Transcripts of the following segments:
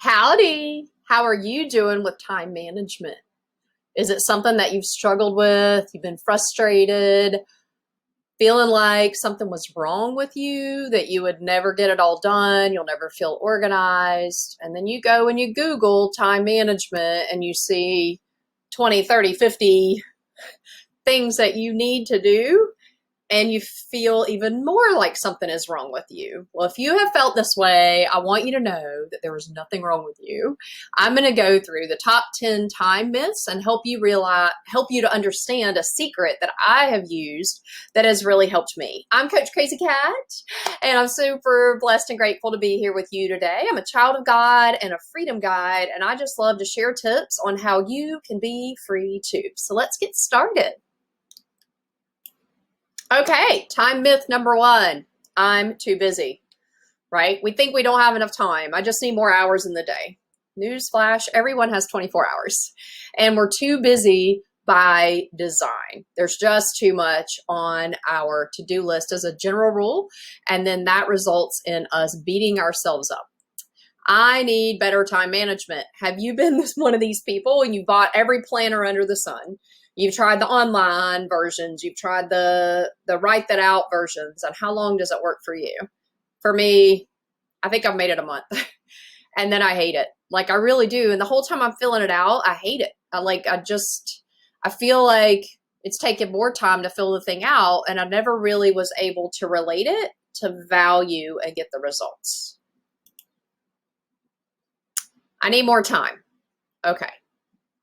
Howdy. How are you doing with time management? Is it something that you've struggled with? You've been frustrated, feeling like something was wrong with you, that you would never get it all done, you'll never feel organized. And then you go and you Google time management and you see 20, 30, 50 things that you need to do, and you feel even more like something is wrong with you. Well, if you have felt this way, I want you to know that there is nothing wrong with you. I'm going to go through the top 10 time myths and help you to understand a secret that I have used that has really helped me. I'm Coach Crazy Cat, and I'm super blessed and grateful to be here with you today. I'm a child of God and a freedom guide, and I just love to share tips on how you can be free too. So let's get started. Okay, time myth number one, I'm too busy, right? We think we don't have enough time. I just need more hours in the day. Newsflash, everyone has 24 hours, and we're too busy by design. There's just too much on our to-do list as a general rule, and then that results in us beating ourselves up. I need better time management. Have you been one of these people and you bought every planner under the sun? You've tried the online versions. You've tried the write that out versions. And how long does it work for you? For me, I think I've made it a month. And then I hate it. Like I really do. And the whole time I'm filling it out, I hate it. I feel like it's taken more time to fill the thing out. And I never really was able to relate it to value and get the results. I need more time. Okay.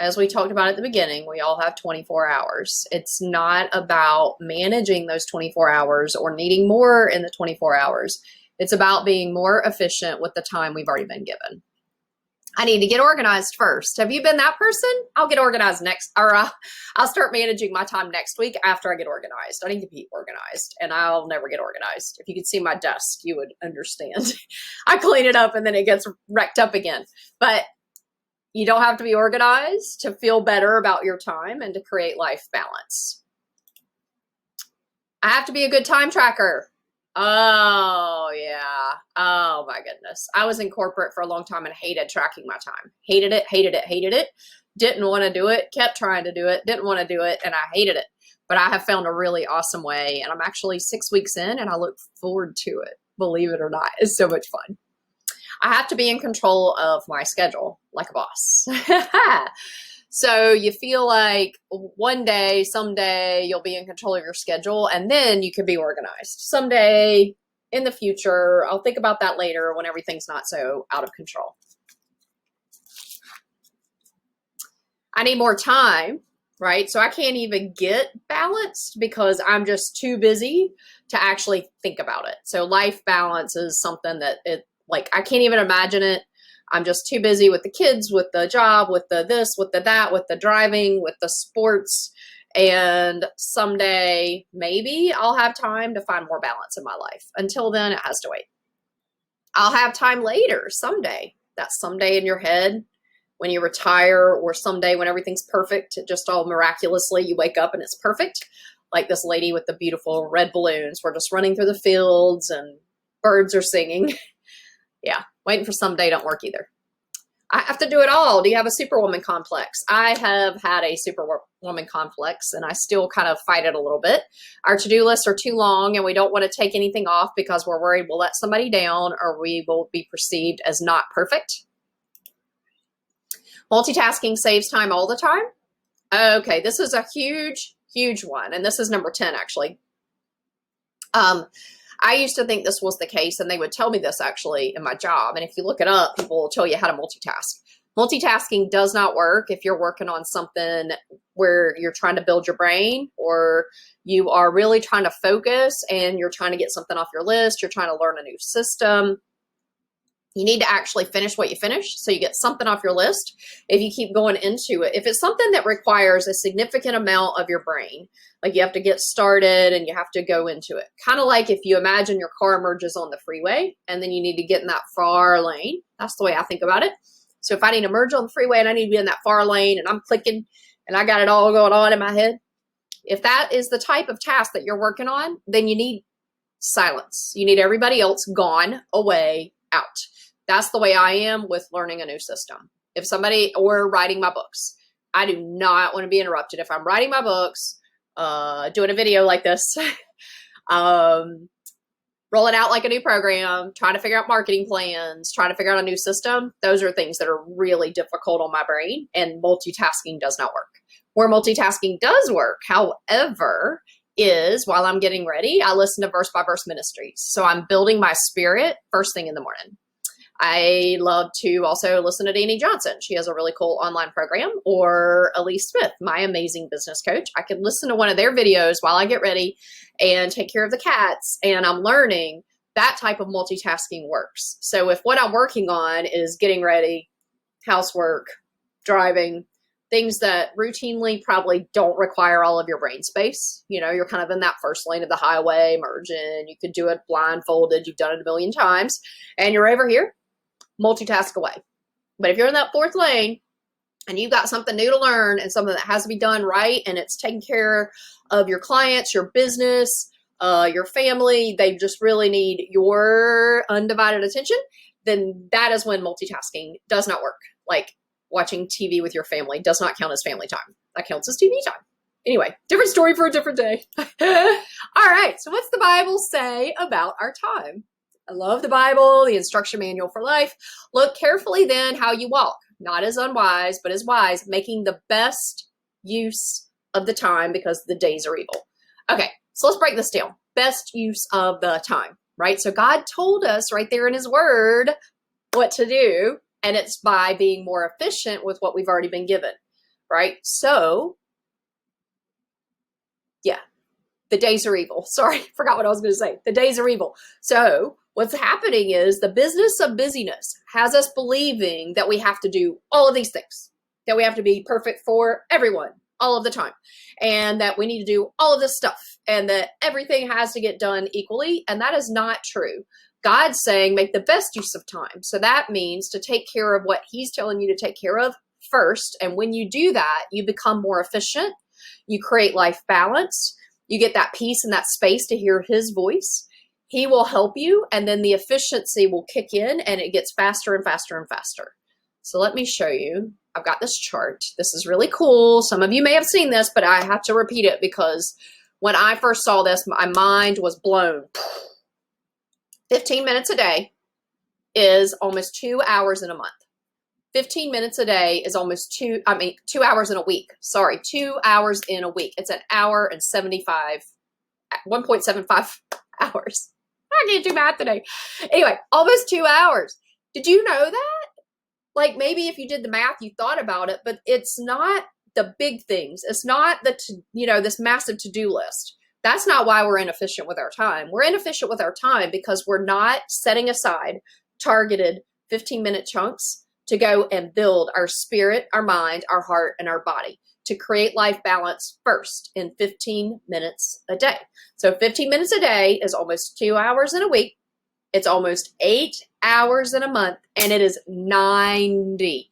As we talked about at the beginning, we all have 24 hours. It's not about managing those 24 hours or needing more in the 24 hours. It's about being more efficient with the time we've already been given. I need to get organized first. Have you been that person? I'll get organized next, or I'll start managing my time next week after I get organized. I need to be organized, and I'll never get organized. If you could see my desk, you would understand. I clean it up and then it gets wrecked up again. But you don't have to be organized to feel better about your time and to create life balance. I have to be a good time tracker. Oh, yeah. Oh, my goodness. I was in corporate for a long time and hated tracking my time. Hated it, hated it, hated it. Didn't want to do it. Kept trying to do it. Didn't want to do it. And I hated it. But I have found a really awesome way. And I'm actually 6 weeks in and I look forward to it. Believe it or not. It's so much fun. I have to be in control of my schedule like a boss. So you feel like one day, someday, you'll be in control of your schedule and then you can be organized. Someday in the future, I'll think about that later when everything's not so out of control. I need more time, right? So I can't even get balanced because I'm just too busy to actually think about it. So life balance is something that I can't even imagine it. I'm just too busy with the kids, with the job, with the this, with the that, with the driving, with the sports. And someday, maybe I'll have time to find more balance in my life. Until then, it has to wait. I'll have time later, someday. That's someday in your head when you retire, or someday when everything's perfect, just all miraculously you wake up and it's perfect. Like this lady with the beautiful red balloons. We're just running through the fields and birds are singing. Yeah, waiting for someday don't work either. I have to do it all. Do you have a superwoman complex? I have had a superwoman complex and I still kind of fight it a little bit. Our to-do lists are too long and we don't want to take anything off because we're worried we'll let somebody down or we will be perceived as not perfect. Multitasking saves time all the time. Okay, this is a huge, huge one. And this is number 10 actually. I used to think this was the case, and they would tell me this actually in my job. And if you look it up, people will tell you how to multitask. Multitasking does not work if you're working on something where you're trying to build your brain, or you are really trying to focus and you're trying to get something off your list. You're trying to learn a new system. You need to actually finish what you finish so you get something off your list. If you keep going into it, if it's something that requires a significant amount of your brain, like you have to get started and you have to go into it. Kind of like if you imagine your car merges on the freeway and then you need to get in that far lane. That's the way I think about it. So if I need to merge on the freeway and I need to be in that far lane and I'm clicking and I got it all going on in my head, if that is the type of task that you're working on, then you need silence. You need everybody else gone, away, out. That's the way I am with learning a new system. If somebody, or writing my books, I do not want to be interrupted. If I'm writing my books, doing a video like this, rolling out like a new program, trying to figure out marketing plans, trying to figure out a new system, those are things that are really difficult on my brain, and multitasking does not work. Where multitasking does work, however, is while I'm getting ready, I listen to verse by verse ministries. So I'm building my spirit first thing in the morning. I love to also listen to Dani Johnson. She has a really cool online program, or Elise Smith, my amazing business coach. I can listen to one of their videos while I get ready and take care of the cats, and I'm learning that type of multitasking works. So if what I'm working on is getting ready, housework, driving, things that routinely probably don't require all of your brain space, you know, you're kind of in that first lane of the highway, merging, you could do it blindfolded, you've done it a million times, and you're over here, multitask away. But if you're in that fourth lane and you've got something new to learn and something that has to be done right, and it's taking care of your clients, your business, your family, they just really need your undivided attention, then that is when multitasking does not work. Like watching TV with your family does not count as family time. That counts as TV time. Anyway, different story for a different day. All right, so what's the Bible say about our time? I love the Bible, the instruction manual for life. Look carefully then how you walk, not as unwise, but as wise, making the best use of the time because the days are evil. Okay, so let's break this down. Best use of the time, right? So God told us right there in his word what to do, and it's by being more efficient with what we've already been given, right? So, yeah, the days are evil. Sorry, forgot what I was going to say. The days are evil. So what's happening is the business of busyness has us believing that we have to do all of these things, that we have to be perfect for everyone all of the time, and that we need to do all of this stuff, and that everything has to get done equally. And that is not true. God's saying make the best use of time. So that means to take care of what he's telling you to take care of first. And when you do that, you become more efficient. You create life balance. You get that peace and that space to hear his voice. He will help you, and then the efficiency will kick in, and it gets faster and faster and faster. So let me show you. I've got this chart. This is really cool. Some of you may have seen this, but I have to repeat it because when I first saw this, my mind was blown. 15 minutes a day is almost 2 hours in a month. 15 minutes a day is almost 2 hours in a week. Sorry, 2 hours in a week. It's an hour and 1.75 hours. I can't do math today. Anyway, almost 2 hours. Did you know that? Like, maybe if you did the math, you thought about it, but it's not the big things. It's not this massive to-do list. That's not why we're inefficient with our time. We're inefficient with our time because we're not setting aside targeted 15-minute chunks to go and build our spirit, our mind, our heart, and our body, to create life balance first in 15 minutes a day. So 15 minutes a day is almost 2 hours in a week. It's almost 8 hours in a month, and it is 90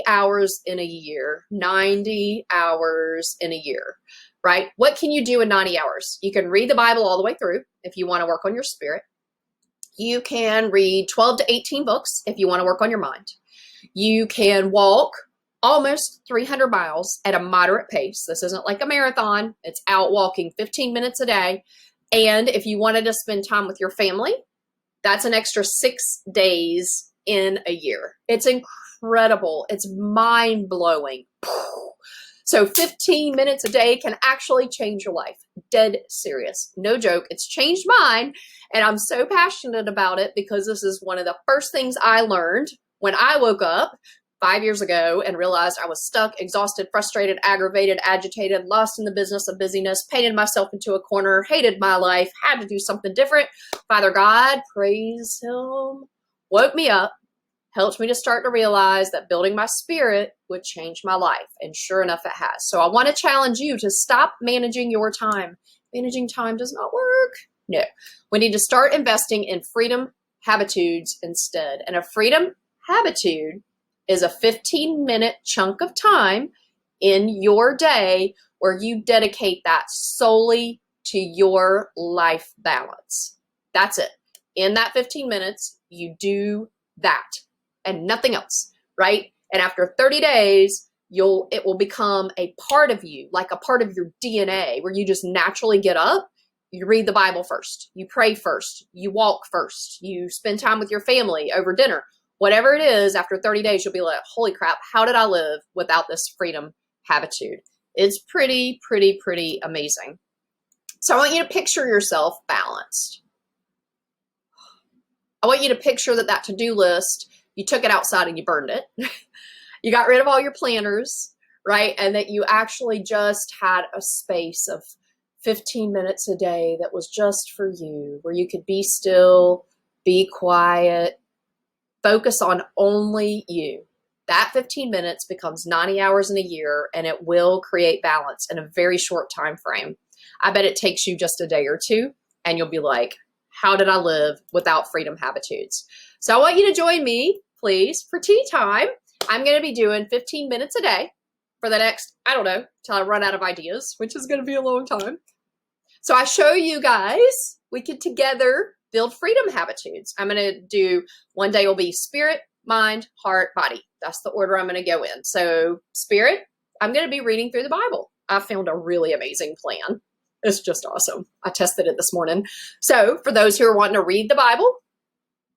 hours in a year, 90 hours in a year, right? What can you do in 90 hours? You can read the Bible all the way through if you want to work on your spirit. You can read 12 to 18 books if you want to work on your mind. You can walk almost 300 miles at a moderate pace. This isn't like a marathon. It's out walking 15 minutes a day. And if you wanted to spend time with your family, that's an extra 6 days in a year. It's incredible. It's mind-blowing. So 15 minutes a day can actually change your life. Dead serious. No joke. It's changed mine. And I'm so passionate about it because this is one of the first things I learned when I woke up 5 years ago and realized I was stuck, exhausted, frustrated, aggravated, agitated, lost in the business of busyness, painted myself into a corner, hated my life, had to do something different. Father God, praise him, woke me up, helped me to start to realize that building my spirit would change my life. And sure enough, it has. So I want to challenge you to stop managing your time. Managing time does not work. No, we need to start investing in freedom habitudes instead. And a freedom habitude is a 15-minute chunk of time in your day where you dedicate that solely to your life balance. That's it. in that 15 minutes, you do that and nothing else, right? And after 30 days, it will become a part of you, like a part of your DNA, where you just naturally get up, you read the Bible first, you pray first, you walk first, you spend time with your family over dinner. Whatever it is, after 30 days, you'll be like, holy crap, how did I live without this freedom habitude? It's pretty amazing. So I want you to picture yourself balanced. I want you to picture that to-do list, you took it outside and you burned it. You got rid of all your planners, right? And that you actually just had a space of 15 minutes a day that was just for you, where you could be still, be quiet, focus on only you. That 15 minutes becomes 90 hours in a year, and it will create balance in a very short time frame. I bet it takes you just a day or two, and you'll be like, how did I live without freedom habitudes? So I want you to join me, please, for tea time. I'm going to be doing 15 minutes a day for the next, I don't know, till I run out of ideas, which is going to be a long time. So I show you guys, we could together build freedom habitudes. I'm going to do, one day will be spirit, mind, heart, body. That's the order I'm going to go in. So spirit, I'm going to be reading through the Bible. I found a really amazing plan. It's just awesome. I tested it this morning. So for those who are wanting to read the Bible,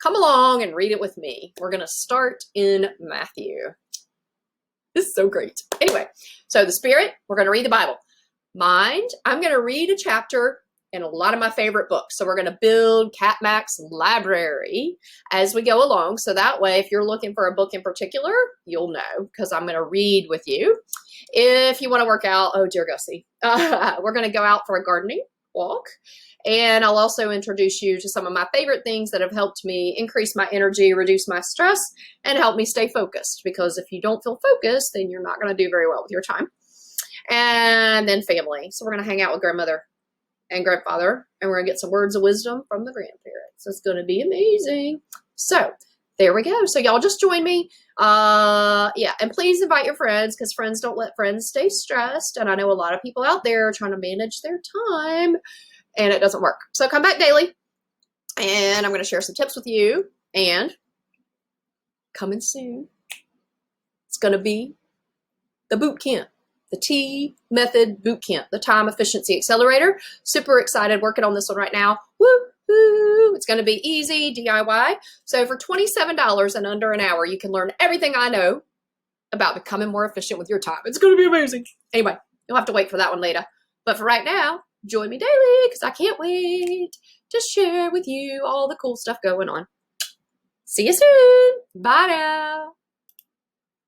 come along and read it with me. We're going to start in Matthew. This is so great. Anyway, so the spirit, we're going to read the Bible. Mind, I'm going to read a chapter in a lot of my favorite books. So we're going to build Catmac's library as we go along. So that way, if you're looking for a book in particular, you'll know, because I'm going to read with you. If you want to work out, oh dear Gussie, we're going to go out for a gardening walk. And I'll also introduce you to some of my favorite things that have helped me increase my energy, reduce my stress, and help me stay focused. Because if you don't feel focused, then you're not going to do very well with your time. And then family. So we're going to hang out with grandmother and grandfather, and we're going to get some words of wisdom from the grandparents. It's going to be amazing. So there we go. So y'all just join me. Yeah, and please invite your friends, because friends don't let friends stay stressed. And I know a lot of people out there are trying to manage their time, and it doesn't work. So come back daily, and I'm going to share some tips with you. And coming soon, it's going to be the boot camp. The T Method Boot Camp, the Time Efficiency Accelerator. Super excited working on this one right now. Woo-hoo! It's going to be easy, DIY. So for $27 and under an hour, you can learn everything I know about becoming more efficient with your time. It's going to be amazing. Anyway, you'll have to wait for that one later. But for right now, join me daily, because I can't wait to share with you all the cool stuff going on. See you soon. Bye now.